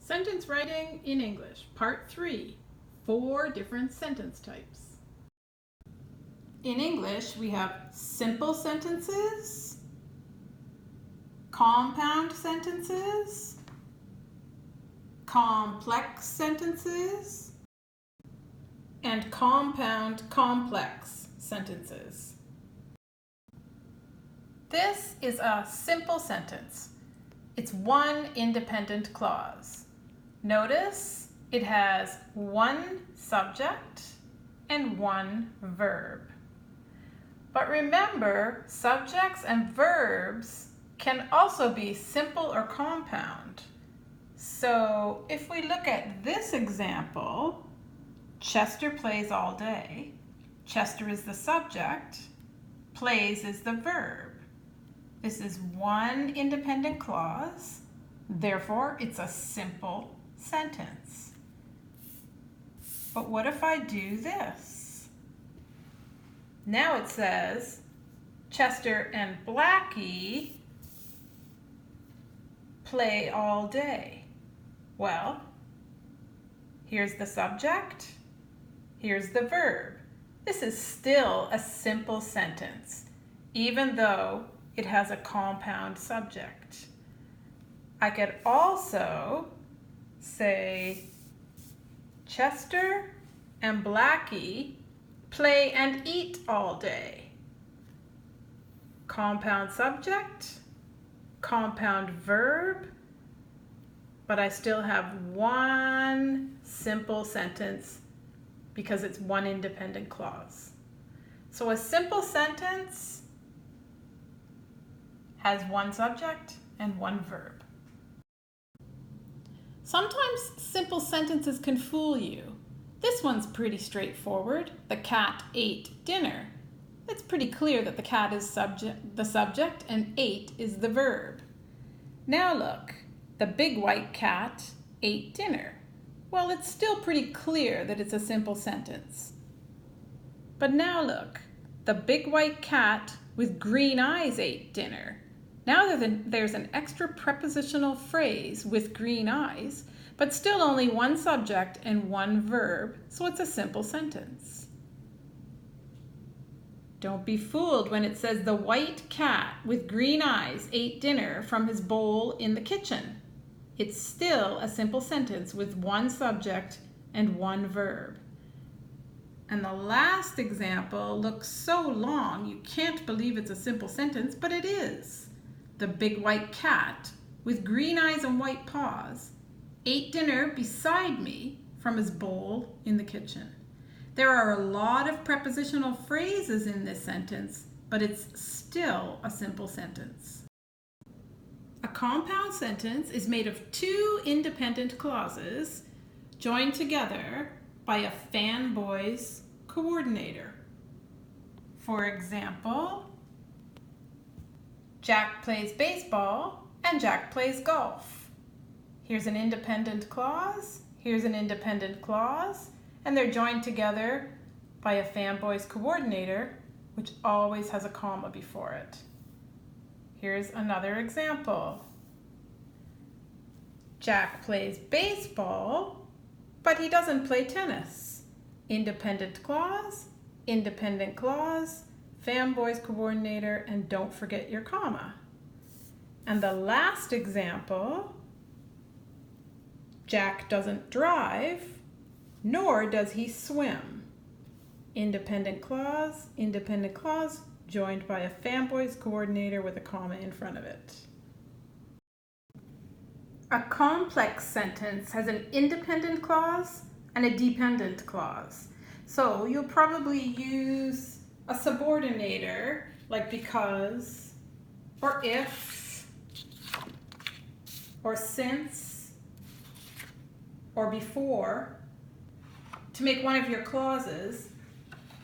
Sentence writing in English, part 3, 4 different sentence types. In English, we have simple sentences, compound sentences, complex sentences, and compound complex sentences. This is a simple sentence. It's one independent clause. Notice it has one subject and one verb. But remember, subjects and verbs can also be simple or compound. So if we look at this example, Chester plays all day. Chester is the subject, plays is the verb. This is one independent clause, therefore it's a simple sentence. But what if I do this? Now it says, Chester and Blackie play all day. Well, here's the subject, here's the verb. This is still a simple sentence, even though it has a compound subject. I could also say, Chester and Blackie play and eat all day. Compound subject, compound verb, but I still have one simple sentence because it's one independent clause. So a simple sentence has one subject and one verb. Sometimes simple sentences can fool you. This one's pretty straightforward. The cat ate dinner. It's pretty clear that the cat is the subject and ate is the verb. Now look, the big white cat ate dinner. Well, it's still pretty clear that it's a simple sentence. But now look, the big white cat with green eyes ate dinner. Now there's an extra prepositional phrase with green eyes, but still only one subject and one verb, so it's a simple sentence. Don't be fooled when it says the white cat with green eyes ate dinner from his bowl in the kitchen. It's still a simple sentence with one subject and one verb. And the last example looks so long you can't believe it's a simple sentence, but it is. The big white cat, with green eyes and white paws, ate dinner beside me from his bowl in the kitchen. There are a lot of prepositional phrases in this sentence, but it's still a simple sentence. A compound sentence is made of two independent clauses joined together by a fanboys coordinator. For example, Jack plays baseball and Jack plays golf. Here's an independent clause, here's an independent clause, and they're joined together by a fanboys coordinator, which always has a comma before it. Here's another example. Jack plays baseball, but he doesn't play tennis. Independent clause, fanboys coordinator, and don't forget your comma. And the last example, Jack doesn't drive, nor does he swim. Independent clause, joined by a fanboys coordinator with a comma in front of it. A complex sentence has an independent clause and a dependent clause. So you'll probably use a subordinator like because, or if, or since, or before to make one of your clauses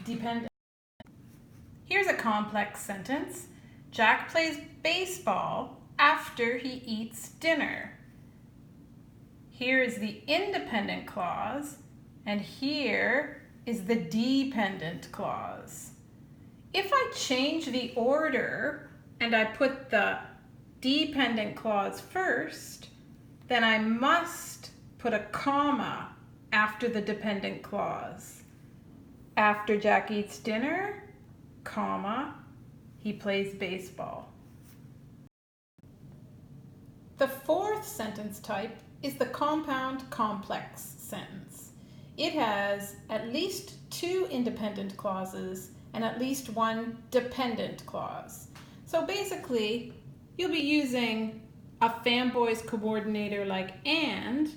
dependent. Here's a complex sentence. Jack plays baseball after he eats dinner. Here is the independent clause, and here is the dependent clause. If I change the order and I put the dependent clause first, then I must put a comma after the dependent clause. After Jack eats dinner, comma, he plays baseball. The fourth sentence type is the compound complex sentence. It has at least two independent clauses and at least one dependent clause. So basically, you'll be using a fanboys coordinator like and,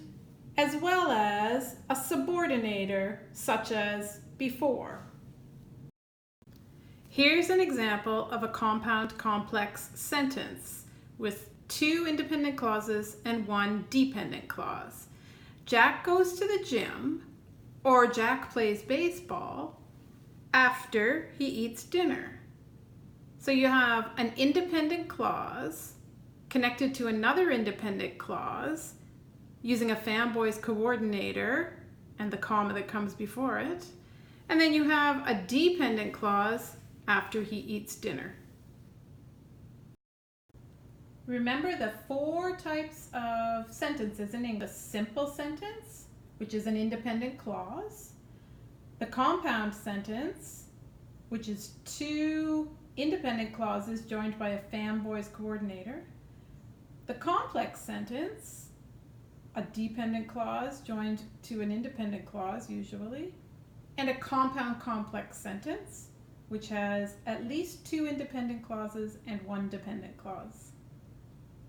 as well as a subordinator such as before. Here's an example of a compound complex sentence with two independent clauses and one dependent clause. Jack goes to the gym, or Jack plays baseball after he eats dinner. So you have an independent clause connected to another independent clause using a fanboys coordinator and the comma that comes before it. And then you have a dependent clause after he eats dinner. Remember the four types of sentences in English: simple sentence, which is an independent clause; the compound sentence, which is two independent clauses joined by a fanboys coordinator; the complex sentence, a dependent clause joined to an independent clause usually; and a compound complex sentence, which has at least two independent clauses and one dependent clause.